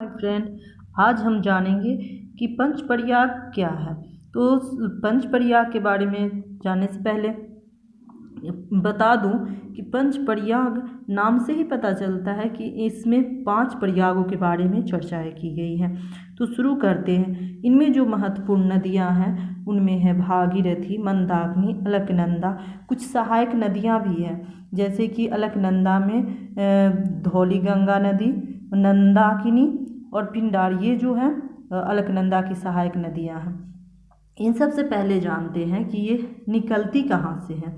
Friend, आज हम जानेंगे कि पंचप्रयाग क्या है। तो पंचप्रयाग के बारे में जानने से पहले बता दूं कि पंचप्रयाग नाम से ही पता चलता है कि इसमें 5 प्रयागों के बारे में चर्चाएं की गई हैं। तो शुरू करते हैं। इनमें जो महत्वपूर्ण नदियां हैं उनमें है भागीरथी, मंदाकिनी, अलकनंदा। कुछ सहायक नदियां भी हैं, जैसे कि अलकनंदा में धौली गंगा नदी, नंदाकिनी और पिंडार, ये जो है अलकनंदा की सहायक नदियां हैं। इन सब से पहले जानते हैं कि ये निकलती कहाँ से है।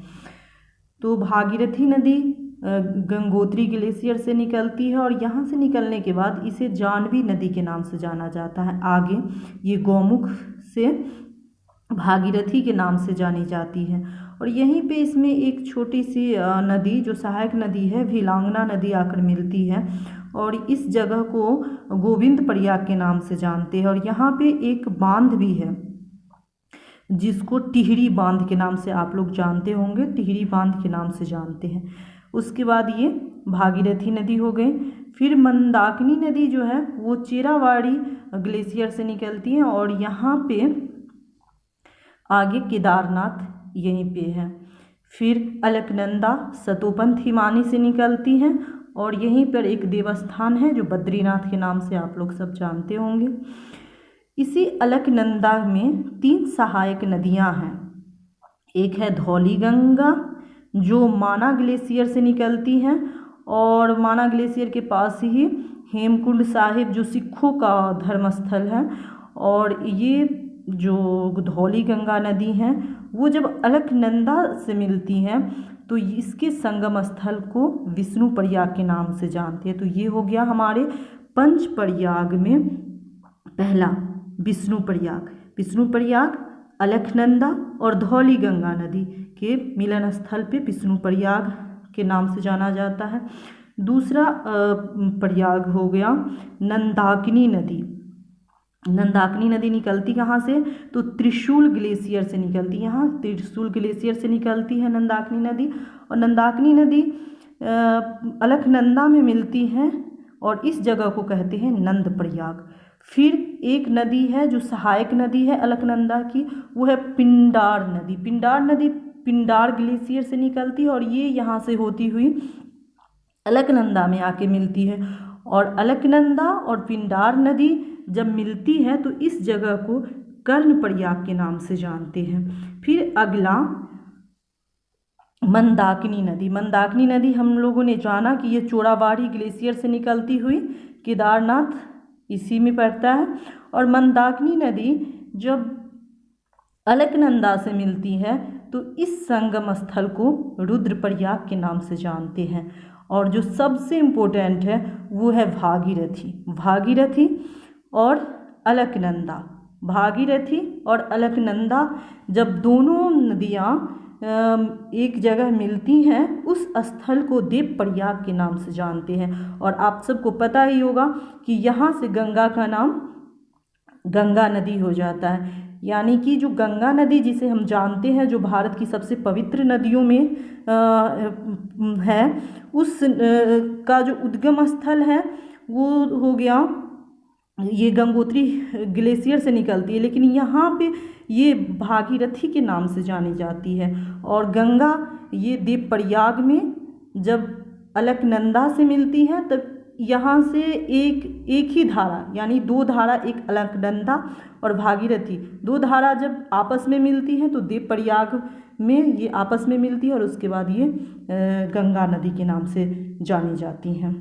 तो भागीरथी नदी गंगोत्री ग्लेशियर से निकलती है और यहाँ से निकलने के बाद इसे जानवी नदी के नाम से जाना जाता है। आगे ये गौमुख से भागीरथी के नाम से जानी जाती है। और यहीं पे इसमें एक छोटी सी नदी जो सहायक नदी है, भीलांगना नदी, आकर मिलती है और इस जगह को गोविंद प्रयाग के नाम से जानते हैं। और यहाँ पे एक बांध भी है जिसको टिहरी बांध के नाम से आप लोग जानते होंगे, टिहरी बांध के नाम से जानते हैं। उसके बाद ये भागीरथी नदी हो गई। फिर मंदाकिनी नदी जो है वो चेरावाड़ी ग्लेशियर से निकलती है और यहाँ पे आगे केदारनाथ यहीं पे है। फिर अलकनंदा सतोपंथ हिमानी से निकलती है और यहीं पर एक देवस्थान है जो बद्रीनाथ के नाम से आप लोग सब जानते होंगे। इसी अलकनंदा में 3 सहायक नदियां हैं। एक है धौली गंगा जो माना ग्लेशियर से निकलती हैं और माना ग्लेशियर के पास ही हेमकुंड साहिब जो सिखों का धर्मस्थल है। और ये जो धौली गंगा नदी हैं वो जब अलकनंदा से मिलती हैं तो इसके संगम स्थल को विष्णु प्रयाग के नाम से जानते हैं। तो ये हो गया हमारे पंच प्रयाग में पहला विष्णु प्रयाग। विष्णु प्रयाग, अलकनंदा और धौली गंगा नदी के मिलन स्थल पे विष्णु प्रयाग के नाम से जाना जाता है। दूसरा प्रयाग हो गया नंदाकिनी नदी। नंदाकिनी नदी निकलती कहाँ से? तो त्रिशूल ग्लेशियर से निकलती है। यहाँ त्रिशूल ग्लेशियर से निकलती है नंदाकिनी नदी और नंदाकिनी नदी अलकनंदा में मिलती है और इस जगह को कहते हैं नंद प्रयाग। फिर एक नदी है जो सहायक नदी है अलकनंदा की, वो है पिंडार नदी। पिंडार नदी पिंडार ग्लेशियर से निकलती है और ये यहाँ से होती हुई अलकनंदा में आके मिलती है। और अलकनंदा और पिंडार नदी जब मिलती है तो इस जगह को कर्ण प्रयाग के नाम से जानते हैं। फिर अगला मंदाकिनी नदी। मंदाकिनी नदी हम लोगों ने जाना कि ये चोराबाड़ी ग्लेशियर से निकलती हुई केदारनाथ इसी में पड़ता है। और मंदाकिनी नदी जब अलकनंदा से मिलती है तो इस संगम स्थल को रुद्रप्रयाग के नाम से जानते हैं। और जो सबसे इम्पोर्टेंट है वो है भागीरथी। भागीरथी और अलकनंदा, भागीरथी और अलकनंदा जब दोनों नदियाँ एक जगह मिलती हैं उस स्थल को देव प्रयाग के नाम से जानते हैं। और आप सबको पता ही होगा कि यहाँ से गंगा का नाम गंगा नदी हो जाता है। यानी कि जो गंगा नदी जिसे हम जानते हैं जो भारत की सबसे पवित्र नदियों में है, उस का जो उद्गम स्थल है वो हो गया, ये गंगोत्री ग्लेशियर से निकलती है, लेकिन यहाँ पे ये भागीरथी के नाम से जानी जाती है। और गंगा ये देव प्रयाग में जब अलकनंदा से मिलती है तब यहाँ से एक ही धारा यानी 2 धारा, एक अलकनंदा और भागीरथी, 2 धारा जब आपस में मिलती हैं तो देव प्रयाग में ये आपस में मिलती है और उसके बाद ये गंगा नदी के नाम से जानी जाती हैं।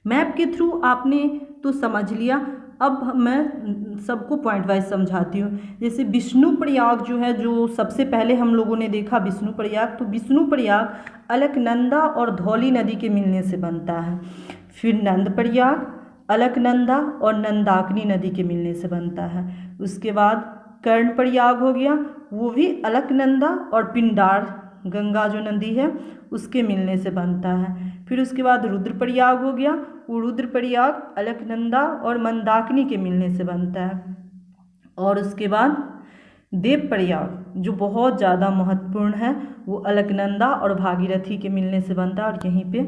मैप के थ्रू आपने तो समझ लिया, अब मैं सबको पॉइंट वाइज समझाती हूँ। जैसे विष्णु प्रयाग जो है, जो सबसे पहले हम लोगों ने देखा विष्णु प्रयाग, तो विष्णु प्रयाग अलकनंदा और धौली नदी के मिलने से बनता है। फिर नंद प्रयाग अलकनंदा और नंदाकिनी नदी के मिलने से बनता है। उसके बाद कर्ण प्रयाग हो गया, वो भी अलकनंदा और पिंडार गंगा जो नदी है उसके मिलने से बनता है। फिर उसके बाद रुद्रप्रयाग हो गया, वो रुद्रप्रयाग अलकनंदा और मंदाकिनी के मिलने से बनता है। और उसके बाद देवप्रयाग जो बहुत ज़्यादा महत्वपूर्ण है वो अलकनंदा और भागीरथी के मिलने से बनता है और यहीं पे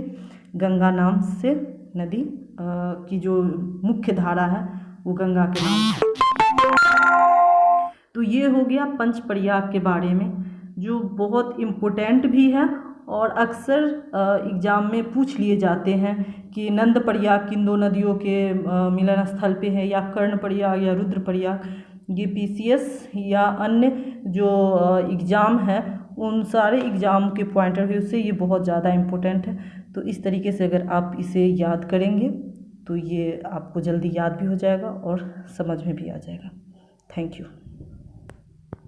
गंगा नाम से नदी की जो मुख्य धारा है वो गंगा के नाम है। तो ये हो गया पंचप्रयाग के बारे में, जो बहुत इम्पोर्टेंट भी है और अक्सर एग्ज़ाम में पूछ लिए जाते हैं कि नंद प्रयाग किन दो नदियों के मिलन स्थल पे है, या कर्ण प्रयाग या रुद्र प्रयाग। ये पीसीएस या अन्य जो एग्ज़ाम है उन सारे एग्ज़ाम के पॉइंट ऑफ व्यू से ये बहुत ज़्यादा इम्पोर्टेंट है। तो इस तरीके से अगर आप इसे याद करेंगे तो ये आपको जल्दी याद भी हो जाएगा और समझ में भी आ जाएगा। Thank you.